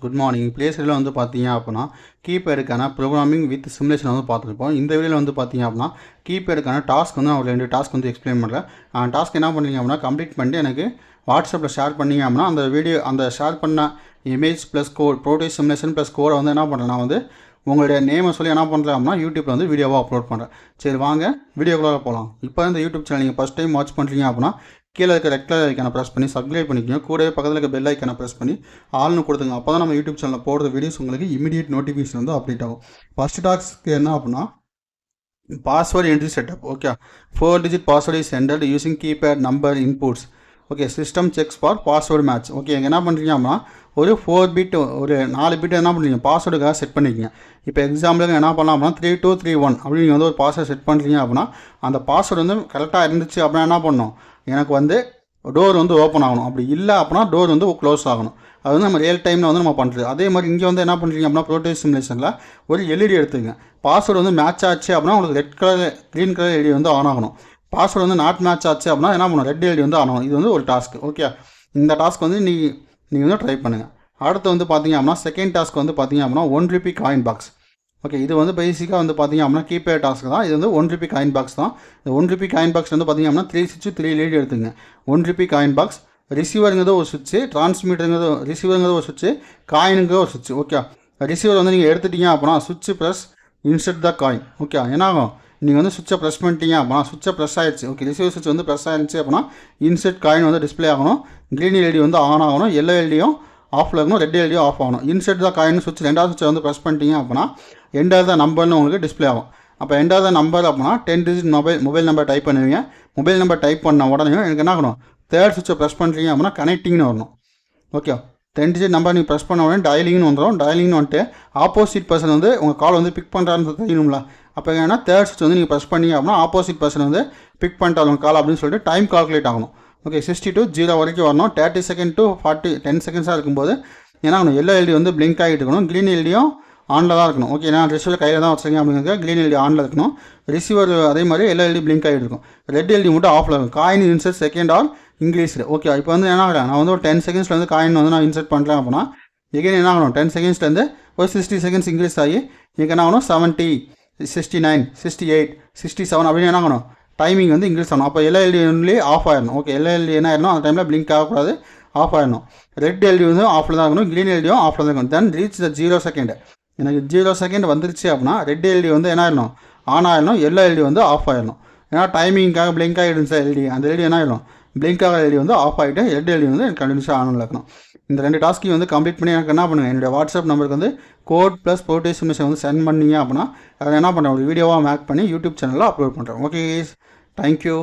Good morning. Play ஸ்டோரில் வந்து பார்த்தீங்க அப்படின்னா கீபேடுக்கான ப்ரோக்ராமிங் வித் சிமுலேஷன் வந்து பார்த்துருப்போம். இந்த வீடியோவில் வந்து பார்த்தீங்க அப்படின்னா கீபேடுக்கான டாஸ்க் வந்து ஒரு 2 டாஸ்க் வந்து எக்ஸ்பிளைன் பண்ணுறேன். டாஸ்க் என்ன பண்ணுறீங்க அப்படின்னா கம்ப்ளீட் பண்ணிட்டு எனக்கு வாட்ஸ்அப்பில் ஷேர் பண்ணிங்க அப்படின்னா அந்த ஷேர் பண்ண image plus code Proteus simulation plus கோடை வந்து என்ன பண்ணுறேன், நான் வந்து உங்களுடைய நேமை சொல்லி என்ன பண்ணுறேன் அப்படின்னா யூடியூப்பில் வந்து வீடியோவாக அப்லோட் பண்ணுறேன். சரி வாங்க வீடியோக்குள்ளே போகலாம். இப்போ இந்த யூடியூப் சேனல் நீங்கள் ஃபஸ்ட் டைம் வாட்ச் பண்ணுறீங்க அப்படின்னா கீழே இருக்க ரெட் கலர் ஐக்கானை ப்ரெஸ் பண்ணி சப்ஸ்கிரைப் பண்ணிக்கோங்க. கூடவே பக்கத்தில் இருக்க பெல் ஐக்கானை ப்ரெஸ் பண்ணி ஆல்னு கொடுத்துங்க. அப்போ தான் நம்ம யூடியூப் சேனலில் போடுற வீடியோஸ் உங்களுக்கு இமீடியட் நோட்டிஃபிகேஷன் வந்து அப்டேட் ஆகும். ஃபஸ்ட் டாஸ்க்கு என்ன அப்படின்னா password entry setup. Okay, 4 digit password is entered using keypad number inputs. Okay, system sex for password match. Okay, இங்கே என்ன பண்ணுறீங்க அப்படின்னா ஒரு 4 bit ஒரு 4 bit என்ன பண்ணுறீங்க பாஸ்வேர்டுக்காக செட் பண்ணிக்கங்க. இப்போ எக்ஸாம்பிளுக்கு என்ன பண்ணலாம் அப்படின்னா 3231 அப்படின்னு நீங்கள் வந்து ஒரு பாஸ்வேர்டு செட் பண்ணுறீங்க அப்படின்னா அந்த பாஸ்வேர்டு வந்து கரெக்டாக இருந்துச்சு அப்படின்னா என்ன பண்ணணும், எனக்கு வந்து டோர் வந்து ஓப்பன் ஆகணும். அப்படி இல்லை அப்படின்னா டோர் வந்து க்ளோஸ் ஆகணும். அது வந்து நம்ம ரியல் டைமில் வந்து நம்ம பண்ணுறது. அதே மாதிரி இங்கே வந்து என்ன பண்ணுறீங்க அப்படின்னா ப்ரோட்டோஸ் சிமுலேஷனில் ஒரு எல்இடி எடுத்துங்க. பாஸ்வேர்டு வந்து மேட்ச் ஆச்சு அப்படின்னா உங்களுக்கு red colour green colour LED வந்து ஆன் ஆகணும். பாஸ்வேர்டு வந்து நாட் மேட்ச் ஆச்சு அப்படின்னா என்ன பண்ணணும், ரெட் எல்இடி வந்து ஆன் ஆகணும். இது வந்து ஒரு டாஸ்க். ஓகே, இந்த டாஸ்க் வந்து நீங்கள் வந்து ட்ரை பண்ணுங்கள். அடுத்து வந்து பார்த்தீங்க அப்படின்னா செகண்ட் டாஸ்க் வந்து பார்த்தீங்க அப்படின்னா 1 rupee காயின் பாக்ஸ். ஓகே, இது வந்து பேசிக்காக வந்து பார்த்தீங்க அப்படின்னா கீபேட் டாஸ்க் தான். இது வந்து 1 rupee காயின் பாக்ஸ் தான். இந்த 1 rupee காயின் பாக்ஸ் வந்து பார்த்தீங்க அப்படின்னா 3 switch 3 LED எடுத்துங்க. 1 rupee காயின் பாக்ஸ், ரிசீவருங்கிறது ஒரு சுவிட்சு, ரிசீவருங்கிறது ஒரு சுவிட்சு, காயினுங்கிறது ஒரு சுவிட்சு. ஓகே, ரிசீவர் வந்து நீங்கள் எடுத்துட்டீங்க அப்படின்னா சுவிட்ச் ப்ளஸ் இன்செர்ட் த காயின். ஓகே, என்னாகும், நீங்கள் வந்து சுவிட்சை ப்ரெஸ் பண்ணிட்டீங்க அப்படின்னா சுவிட்சை ப்ரெஸ் ஆகிடுச்சு. ஓகே, ரிசீவர் சுவிட்ச் வந்து ப்ரெஸ் ஆகிடுச்சு அப்படின்னா இன்செர்ட் காயின் வந்து டிஸ்பிளே ஆகணும். க்ரீன் எல்இடி வந்து ஆன் ஆகணும், எல்லோ எல்இடியும் ஆஃபில் இருக்கணும், ரெட் எல்இடியும் ஆஃப் ஆகணும். இன்செர்ட் த காயின் சுவிட்ச் ரெண்டாவது சுவிட்சை வந்து ப்ரெஸ் பண்ணிட்டீங்க அப்படின்னா எண்டாவது நம்பர்னு உங்களுக்கு டிஸ்பிளே ஆகும். அப்போ எண்டாவது நம்பர் அப்படின்னா 10 digit மொபைல் நம்பர் டைப் பண்ணுவீங்க. மொபைல் நம்பர் டைப் பண்ண உடனே எனக்கு என்ன ஆகணும், தேர்ட் சுவிட்சை ப்ரெஸ் பண்ணுறீங்க அப்படின்னா கனெக்டிங்னு வரணும். ஓகே, 10 digit நம்பர் நீங்கள் ப்ரெஸ் பண்ண உடனே டயலிங்னு வந்துடும். டயலிங்னு வந்துட்டு ஆப்போசிட் பர்சன் வந்து உங்கள் கால் வந்து பிக் பண்ணுறான்னு தெரியணும்ல. அப்போ என்னன்னா தேர்ட் சுவிட்ச் வந்து நீங்கள் ப்ரெஸ் பண்ணீங்க அப்படின்னா ஆப்போசிட் பர்சன் வந்து பிக் பண்ணிட்டாங்க உங்கள் கால் அப்படின்னு சொல்லிட்டு டைம் கால்குலேட் ஆகணும். ஓகே, 60 to 0 வரைக்கும் வரணும். 30 seconds to 10 seconds இருக்கும்போது என்ன ஆகணும், எல்லோ எல்இடி வந்து பிளிங்க் ஆகிட்டு இருக்கணும், க்ரீன் எல்இடியும் ஆனில் தான் இருக்கணும். ஓகே, நான் ரிசீவர் கையில் தான் வச்சுருக்கேன் அப்படிங்கிறத க்ரீன் எல்இடி ஆனில் இருக்கணும். ரிசீவர் அதே மாதிரி எல்லோ எல்இடி பிளிங்க் ஆகிட்டு இருக்கும். ரெட் எல்இடி மட்டும் ஆஃபில் இருக்கும். காயின் இன்செர்ட் செகண்ட் ஆர் இங்கிலீஷில். ஓகே, இப்போ வந்து என்ன ஆகலாம், நான் வந்து ஒரு 10 seconds வந்து காயின் வந்து நான் இன்செர்ட் பண்ணுறேன் அப்படின்னா எகைன் என்ன ஆகணும், 10 seconds ஒரு 60 seconds இன்க்ரீஸ் ஆகி இங்கே என்ன ஆகணும் 70, 69, 68, 67 அப்படின்னு என்ன ஆகணும், டைமிங் வந்து இன்க்ரீஸ் ஆகணும். அப்போ எல்லோ எல்இடி ஒன்லி ஆஃப் ஆயிடணும். ஓகே, எல்லோ எல்இடி என்ன ஆயிடணும், அந்த டைமில் பிளிங்க் ஆகக்கூடாது, ஆஃப் ஆயிடணும். ரெட் எல்இடி வந்து ஆஃபில் தான் இருக்கணும், க்ரீன் எல்இடியும் ஆஃபில் தான் இருக்கணும். தென் ரீச் த 0 second. எனக்கு 0 second வந்துருச்சு அப்படின்னா ரெட் எல்இடி வந்து என்ன ஆயிடணும், ஆன் ஆயிடணும், எல்லோ எல்இடி வந்து ஆஃப் ஆயிடணும். ஏன்னா டைமிங்காக பிளிங்க் ஆகிடுச்சு எல்இடி, அந்த எல்இடி என்ன ஆயிடும், பிளிங்க் ஆகிற எல்இடி வந்து ஆஃப் ஆகிட்டு ரெட் எல்இடி வந்து எனக்கு கண்டினியூஸாக ஆனில் இருக்கணும். இந்த 2 டாஸ்க்கையும் வந்து கம்ப்ளீட் பண்ணி எனக்கு என்ன பண்ணுங்கள், என்னுடைய வாட்ஸ்அப் நம்பருக்கு வந்து கோட் ப்ளஸ் ப்ரோட்டோஸ் சிமுலேஷன் வந்து சென்ட் பண்ணீங்க அப்படின்னா அதை என்ன பண்ணுறேன், ஒரு வீடியோவாக மேக் பண்ணி யூடியூப் சேனலில் அப்லோட் பண்ணுறேன். Okay, thank you.